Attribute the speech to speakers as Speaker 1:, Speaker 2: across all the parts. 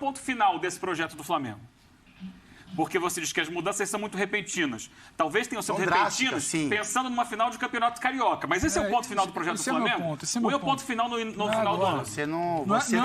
Speaker 1: ponto final desse projeto do Flamengo? Porque você diz que as mudanças são muito repentinas. Talvez tenham sido repentinas pensando numa final de campeonato carioca. Mas esse é o ponto final do projeto do Flamengo? Ou é o ponto final no final do ano?
Speaker 2: Você não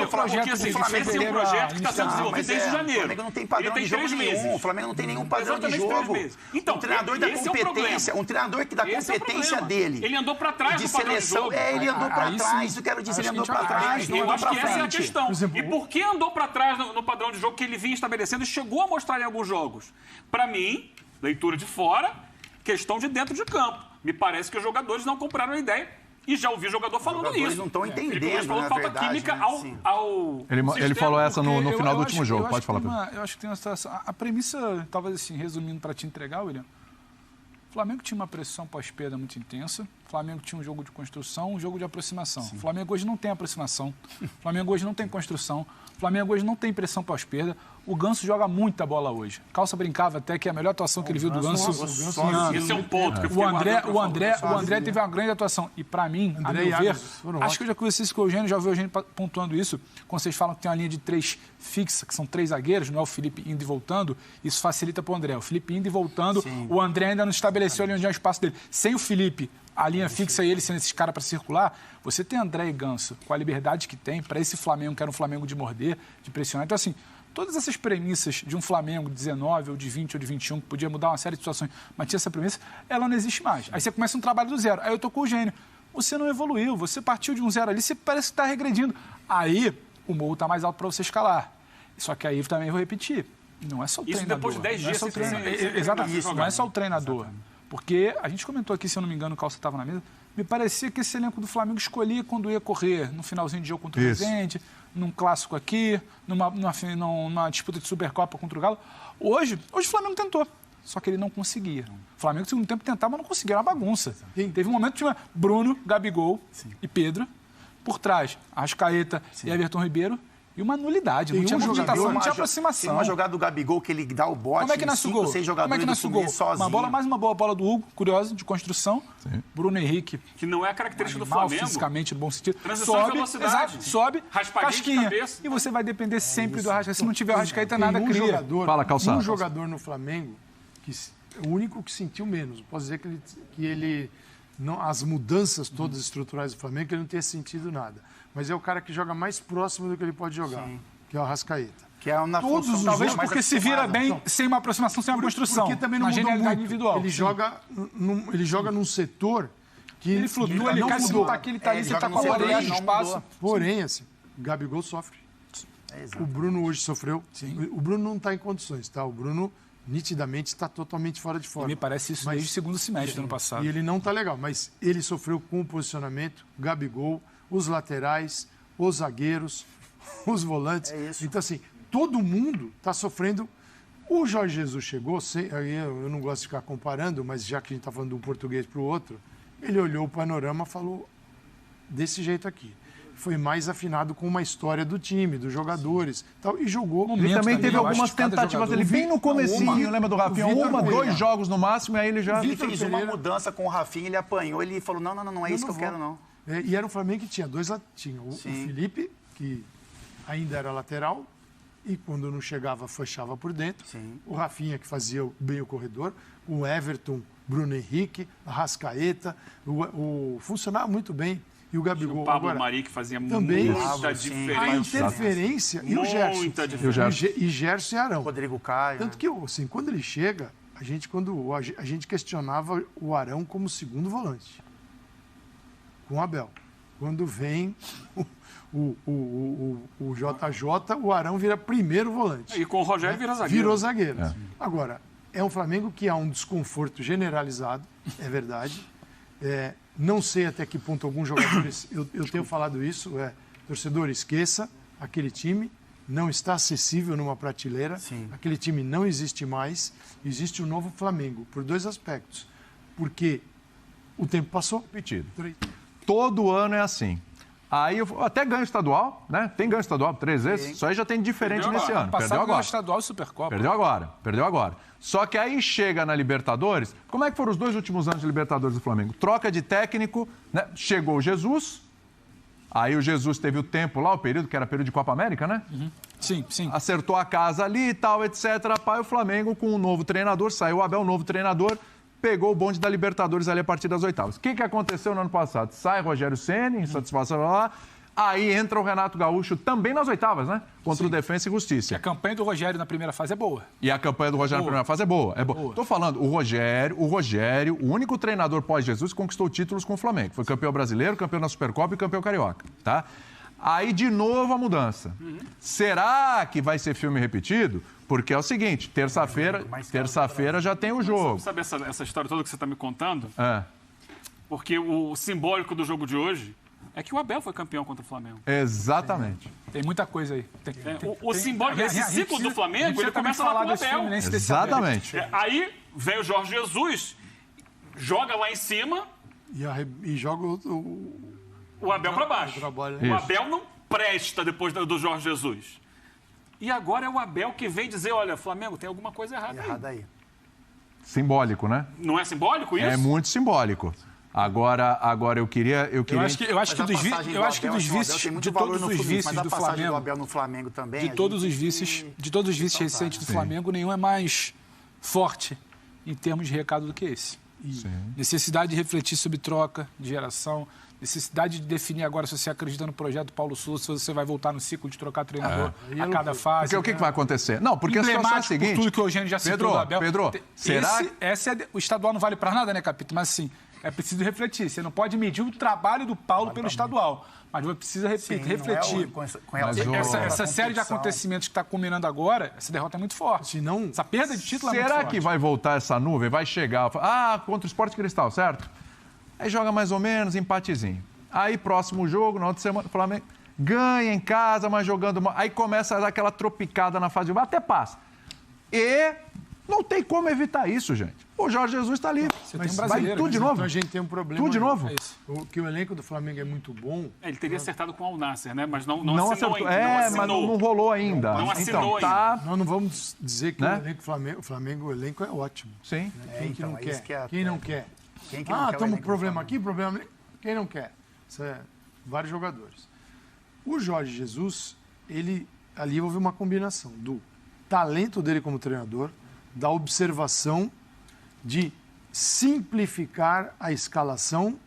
Speaker 1: projeto
Speaker 2: assim,
Speaker 1: esse é um projeto que está sendo desenvolvido desde janeiro.
Speaker 2: O Flamengo não tem padrão de jogo nenhum. O Flamengo não tem nenhum padrão de jogo.
Speaker 1: Então,
Speaker 2: um treinador da competência, um treinador que dá competência dele.
Speaker 1: Ele andou para trás do padrão de jogo.
Speaker 2: Ele andou para trás. Eu quero dizer, ele andou para trás.
Speaker 1: Eu acho que essa é a questão. E por que andou para trás no padrão de jogo que ele vinha estabelecendo e chegou a mostrar em alguns jogos? Para mim, leitura de fora, questão de dentro de campo. Me parece que os jogadores não compraram a ideia e já ouvi jogador falando isso.
Speaker 2: Eles não estão entendendo,
Speaker 1: falou
Speaker 2: na
Speaker 1: falta
Speaker 2: verdade,
Speaker 1: química
Speaker 2: né?
Speaker 1: ao
Speaker 3: ele falou essa no final do último jogo. Pode falar, Pedro.
Speaker 4: Eu acho que tem uma situação... A premissa, talvez assim, resumindo para te entregar, William, o Flamengo tinha uma pressão pós-perda muito intensa. O Flamengo tinha um jogo de construção, um jogo de aproximação. O Flamengo hoje não tem aproximação. O Flamengo hoje não tem construção. O Flamengo hoje não tem pressão pós-perda. O Ganso joga muita bola hoje. Calça brincava até que a melhor atuação que ele viu do Ganso...
Speaker 1: Esse é um ponto que eu
Speaker 4: o André teve uma grande atuação. E para mim, a meu ver, acho que eu já conversei isso com o Eugênio, já ouvi o Eugênio pontuando isso, quando vocês falam que tem uma linha de 3 fixa, que são 3 zagueiros, não é o Felipe indo e voltando, isso facilita para o André. O Felipe indo e voltando, o André ainda não estabeleceu ali onde é o espaço dele. Sem o Felipe, a linha fixa e ele sendo esses caras para circular, você tem André e Ganso com a liberdade que tem para esse Flamengo, que era um Flamengo de morder, de pressionar. Então, assim, todas essas premissas de um Flamengo de 19 ou de 20 ou de 21, que podia mudar uma série de situações, mas tinha essa premissa, ela não existe mais. Aí você começa um trabalho do zero. Aí eu tô com o Gênio. Você não evoluiu, você partiu de um zero ali, você parece que está regredindo. Aí o morro está mais alto para você escalar. Só que aí também vou repetir, não é só o treinador.
Speaker 1: Isso depois de 10 dias.
Speaker 4: Exatamente, não é só o treinador. Porque a gente comentou aqui, se eu não me engano, o Calça estava na mesa, me parecia que esse elenco do Flamengo escolhia quando ia correr, no finalzinho de jogo contra o Resende, num clássico aqui, numa disputa de Supercopa contra o Galo. Hoje o Flamengo tentou, só que ele não conseguia. O Flamengo, no segundo tempo, tentava, mas não conseguia, era uma bagunça. Teve um momento que tinha Bruno, Gabigol e Pedro, por trás, Arrascaeta e Everton Ribeiro, e uma nulidade, não tinha movimentação, não tinha aproximação.
Speaker 2: Tem uma jogada do Gabigol que ele dá o bote.
Speaker 4: Como é que nasce o gol?
Speaker 2: 6 jogadores do Fluminense sozinho.
Speaker 4: Mais uma boa bola do Hugo, curiosa, de construção. Sim. Bruno Henrique.
Speaker 1: Que não é a característica do Flamengo.
Speaker 4: Fisicamente, no bom sentido.
Speaker 1: Transição de velocidade.
Speaker 4: Sobe, casquinha. E você vai depender sempre do Arrascaeta. Se não tiver o Arrascaeta, nada cria.
Speaker 3: Fala, Calçado.
Speaker 5: Um jogador no Flamengo, que é o único que sentiu menos. Posso dizer que ele não, as mudanças todas estruturais do Flamengo, que ele não tenha sentido nada. Mas é o cara que joga mais próximo do que ele pode jogar, que é o Arrascaeta.
Speaker 2: Que é uma
Speaker 4: função, talvez porque se vira bem sem uma aproximação, sem uma construção.
Speaker 5: Porque também não mudou muito. Individual. Ele joga num setor que
Speaker 4: ele flutua, ele não mudou. Ele tá ali, você tá com a orelha no espaço.
Speaker 5: Porém, assim, o Gabigol sofre. O Bruno hoje sofreu. O Bruno não está em condições, tá? O Bruno nitidamente está totalmente fora de forma.
Speaker 4: Me parece isso desde o segundo semestre do ano passado.
Speaker 5: E ele não está legal, mas ele sofreu com o posicionamento, o Gabigol, os laterais, os zagueiros, os volantes. Então, assim, todo mundo está sofrendo. O Jorge Jesus chegou, eu não gosto de ficar comparando, mas já que a gente está falando de um português para o outro, ele olhou o panorama e falou desse jeito aqui. Foi mais afinado com uma história do time, dos jogadores, tal, e jogou.
Speaker 3: Ele também teve algumas tentativas dele bem no comecinho, lembra do Rafinha? 2 jogos no máximo, e aí ele já...
Speaker 2: Ele fez uma mudança com o Rafinha, ele apanhou, ele falou, não é isso que eu quero, não.
Speaker 5: E era um Flamengo que tinha 2 tinha o Felipe, que ainda era lateral, e quando não chegava, fechava por dentro. O Rafinha, que fazia bem o corredor. O Everton, Bruno Henrique, Arrascaeta. Funcionava muito bem. E o Gabigol.
Speaker 1: O Pablo Mari, que fazia muita diferença.
Speaker 5: A interferência e o Gerson.
Speaker 1: Muita diferença.
Speaker 5: E Gerson e Arão.
Speaker 2: Rodrigo Caio.
Speaker 5: Tanto que, assim, quando ele chega, a gente questionava o Arão como segundo volante. Com o Abel. Quando vem o JJ, o Arão vira primeiro volante.
Speaker 1: E com o Rogério vira zagueiro.
Speaker 5: Virou zagueiro. Agora, é um Flamengo que há um desconforto generalizado, é verdade. Não sei até que ponto alguns jogadores... Eu tenho falado isso, torcedor, esqueça, aquele time não está acessível numa prateleira, aquele time não existe mais, existe um novo Flamengo, por 2 aspectos. Porque o tempo passou.
Speaker 3: Repetido. Todo ano é assim. Aí eu até ganho estadual, né? Tem ganho estadual 3 vezes. Isso aí já tem diferente nesse ano. Perdeu agora.
Speaker 4: Estadual e Supercopa.
Speaker 3: Perdeu agora. Só que aí chega na Libertadores. Como é que foram os 2 últimos anos de Libertadores do Flamengo? Troca de técnico, né? Chegou o Jesus. Aí o Jesus teve o tempo lá, o período que era período de Copa América, né?
Speaker 4: Sim.
Speaker 3: Acertou a casa ali e tal, etc. Pai, o Flamengo com um novo treinador, saiu o Abel, novo treinador, pegou o bonde da Libertadores ali a partir das oitavas. O que aconteceu no ano passado? Sai Rogério Ceni, insatisfação lá. Aí entra o Renato Gaúcho também nas oitavas, né? Contra o Defensa e Justiça.
Speaker 4: E a campanha do Rogério na primeira fase é boa.
Speaker 3: E a campanha do Rogério na primeira fase é boa. Tô falando, o Rogério, o único treinador pós-Jesus que conquistou títulos com o Flamengo. Foi campeão brasileiro, campeão da Supercopa e campeão carioca, tá? Aí, de novo, a mudança. Será que vai ser filme repetido? Porque é o seguinte, terça-feira já tem o jogo.
Speaker 1: Sabe essa história toda que você está me contando?
Speaker 3: É.
Speaker 1: Porque o simbólico do jogo de hoje é que o Abel foi campeão contra o Flamengo.
Speaker 3: Exatamente.
Speaker 4: Tem muita coisa aí.
Speaker 1: O simbólico desse ciclo do Flamengo, ele começa lá com o Abel.
Speaker 3: Exatamente.
Speaker 1: Aí vem o Jorge Jesus, joga lá em cima
Speaker 5: e joga
Speaker 1: o Abel para baixo.
Speaker 5: Trabalho.
Speaker 1: O Abel não presta depois do Jorge Jesus. E agora é o Abel que vem dizer, olha, Flamengo, tem alguma coisa errada aí.
Speaker 3: Simbólico, né?
Speaker 1: Não é simbólico isso?
Speaker 3: É muito simbólico. Agora eu queria...
Speaker 4: Eu acho que dos vices de todos os vices do Flamengo,
Speaker 2: do Abel no Flamengo também,
Speaker 4: de todos os vices recentes do Flamengo, nenhum é mais forte em termos de recado do que esse. Necessidade de refletir sobre troca de geração, necessidade de definir agora se você acredita no projeto Paulo Sousa, se você vai voltar no ciclo de trocar treinador a cada fase.
Speaker 3: Porque o que vai acontecer? Não, porque a situação é a seguinte...
Speaker 4: Por tudo que o Eugênio já citou do Abel.
Speaker 3: Pedro, será...
Speaker 4: O estadual não vale para nada, né, Capito? Mas assim, é preciso refletir. Você não pode medir o trabalho do Paulo pelo estadual, mas você precisa refletir. Essa série de acontecimentos que está culminando agora, essa derrota é muito forte. Essa perda de título é muito forte.
Speaker 3: Será que vai voltar essa nuvem? Vai chegar... contra o Sport Cristal, certo? Aí joga mais ou menos, empatezinho. Aí, próximo jogo, na outra semana, o Flamengo ganha em casa, mas jogando mal. Aí começa a dar aquela tropicada na fase de até passa. E não tem como evitar isso, gente. O Jorge Jesus está ali.
Speaker 4: Mas vai
Speaker 3: tudo de novo.
Speaker 5: Então a gente tem um problema.
Speaker 3: Tudo de novo.
Speaker 5: Que o elenco do Flamengo é muito bom.
Speaker 1: Ele teria acertado com o Al Nassr, né? Mas não
Speaker 3: acertou
Speaker 1: ainda.
Speaker 3: Mas não rolou ainda.
Speaker 1: Não assinou
Speaker 3: ainda.
Speaker 5: Nós não vamos dizer que o Flamengo, o elenco é ótimo.
Speaker 3: Sim.
Speaker 5: Quem não quer? Quem não quer? Estamos com problema aqui, problema ali. Quem não quer? Isso é vários jogadores. O Jorge Jesus, ali houve uma combinação do talento dele como treinador, da observação de simplificar a escalação,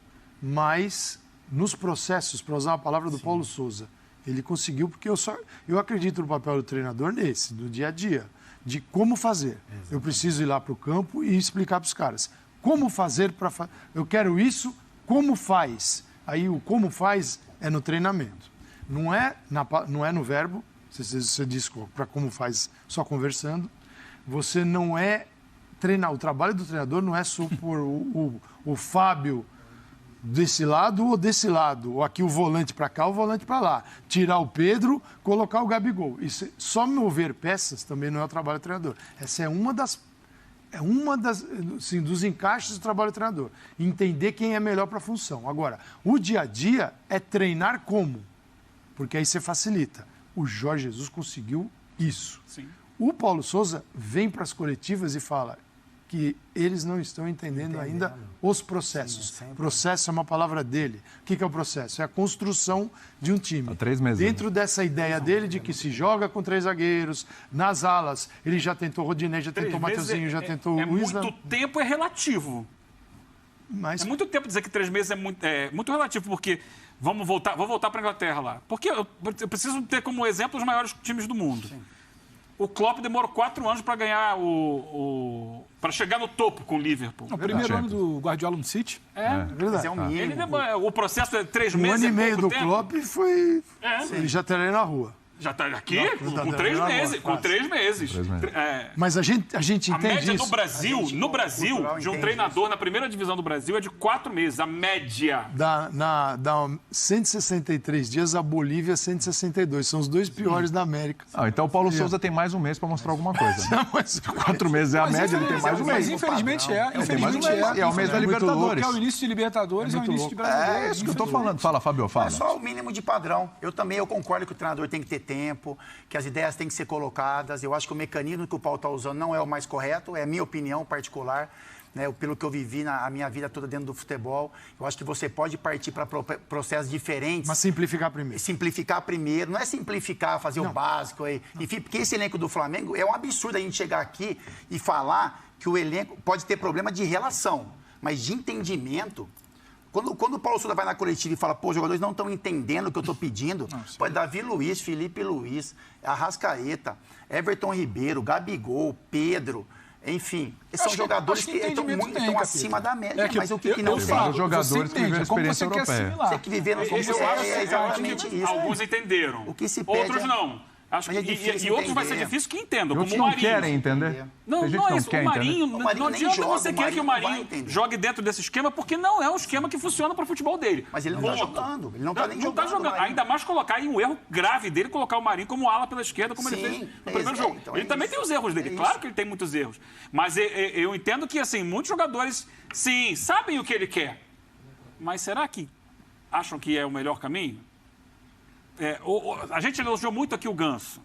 Speaker 5: mas nos processos, para usar a palavra do Paulo Sousa, ele conseguiu, porque eu acredito no papel do treinador do dia a dia, de como fazer. Exatamente. Eu preciso ir lá para o campo e explicar para os caras como fazer para eu quero isso, como faz. Aí o como faz é no treinamento. Não é no verbo, você diz para como faz só conversando. Você não é treinar. O trabalho do treinador não é supor o Fábio desse lado ou desse lado. Ou aqui o volante para cá, o volante para lá. Tirar o Pedro, colocar o Gabigol. Isso, só mover peças também não é o trabalho do treinador. Essa é uma assim, dos encaixes do trabalho do treinador. Entender quem é melhor para a função. Agora, o dia a dia é treinar como? Porque aí você facilita. O Jorge Jesus conseguiu isso.
Speaker 1: Sim.
Speaker 5: O Paulo Sousa vem para as coletivas e fala que eles não estão entendendo ainda os processos. Sim, processo é uma palavra dele. O que é o processo? É a construção de um time.
Speaker 3: Há 3 meses.
Speaker 5: Dentro dessa ideia dele de que se joga com 3 zagueiros, nas alas, ele já tentou Rodinei, já tentou Mateuzinho, já tentou o Isla.
Speaker 1: Muito tempo é relativo.
Speaker 5: Mas...
Speaker 1: É muito tempo dizer que 3 meses é muito relativo, porque vou voltar para a Inglaterra lá. Porque eu preciso ter como exemplo os maiores times do mundo. Sim. O Klopp demorou 4 anos para ganhar para chegar no topo com o Liverpool.
Speaker 4: O primeiro ano do Guardiola no City.
Speaker 1: É verdade.
Speaker 2: É um mínimo.
Speaker 1: O processo é 3 meses.
Speaker 5: Um ano e meio do Klopp foi... Ele já treina na rua.
Speaker 1: Já está aqui com 3 meses. Com 3 meses.
Speaker 5: Mas a gente entende
Speaker 1: a média
Speaker 5: isso.
Speaker 1: No Brasil, de um treinador na primeira divisão do Brasil é de 4 meses. A média.
Speaker 5: Dá 163 dias, a Bolívia 162. São os 2 piores da América.
Speaker 3: Então o Paulo Sousa tem mais um mês para mostrar alguma coisa. 4 meses é a média, ele tem mais um mês.
Speaker 4: Mas infelizmente é.
Speaker 3: É o mês da Libertadores.
Speaker 4: É o início de Libertadores, é o início de Brasileiro.
Speaker 3: É isso que eu estou falando. Fala, Fábio, fala.
Speaker 2: É só o mínimo de padrão. Eu concordo que o treinador tem que ter tempo, que as ideias têm que ser colocadas. Eu acho que o mecanismo que o Paulo está usando não é o mais correto, é a minha opinião particular. né, pelo que eu vivi na minha vida toda dentro do futebol. Eu acho que você pode partir para processos diferentes.
Speaker 5: Mas simplificar primeiro.
Speaker 2: Simplificar primeiro. Não é simplificar, fazer o básico. Enfim, porque esse elenco do Flamengo é um absurdo a gente chegar aqui e falar que o elenco pode ter problema de relação, mas de entendimento. Quando o Paulo Sousa vai na coletiva e fala, pô, os jogadores não estão entendendo o que eu estou pedindo, pode Davi Luiz, Felipe Luiz, Arrascaeta, Everton Ribeiro, Gabigol, Pedro, enfim, são jogadores que estão acima da média, mas o que não
Speaker 3: tem? Os jogadores que vivem a experiência europeia.
Speaker 2: Você que viveram é exatamente isso.
Speaker 1: Alguns entenderam,
Speaker 2: o que se pede
Speaker 1: outros não. Acho que, e outros vai ser difícil que entendam, como o
Speaker 3: não
Speaker 1: Marinho.
Speaker 3: Querem entender.
Speaker 1: Não é isso. O Marinho, não adianta você querer que o Marinho jogue dentro desse esquema, porque não é um esquema que funciona para o futebol dele.
Speaker 2: Mas ele não está jogando. Ele não está nem jogando.
Speaker 1: Não está jogando. Ainda mais colocar aí um erro grave dele, colocar o Marinho como ala pela esquerda, como ele fez no primeiro jogo. Então ele também tem os erros dele. Claro que ele tem muitos erros. Mas eu entendo que, assim, muitos jogadores, sim, sabem o que ele quer. Mas será que acham que é o melhor caminho? A gente elogiou muito aqui o Ganso.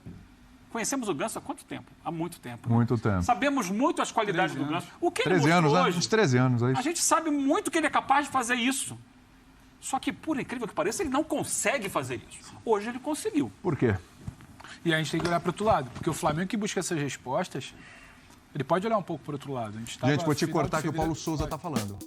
Speaker 1: Conhecemos o Ganso há quanto tempo? Há muito tempo.
Speaker 3: Muito tempo.
Speaker 1: Sabemos muito as qualidades do Ganso. O que ele
Speaker 3: 13 anos,
Speaker 1: mostrou
Speaker 3: né?
Speaker 1: hoje,
Speaker 3: Uns 13 anos. É isso.
Speaker 1: a gente sabe muito que ele é capaz de fazer isso. Só que, por incrível que pareça, ele não consegue fazer isso. Hoje ele conseguiu.
Speaker 3: Por quê?
Speaker 4: E a gente tem que olhar para o outro lado. Porque o Flamengo que busca essas respostas, ele pode olhar um pouco para o outro lado.
Speaker 3: Gente, vou te cortar que o Paulo Sousa está falando.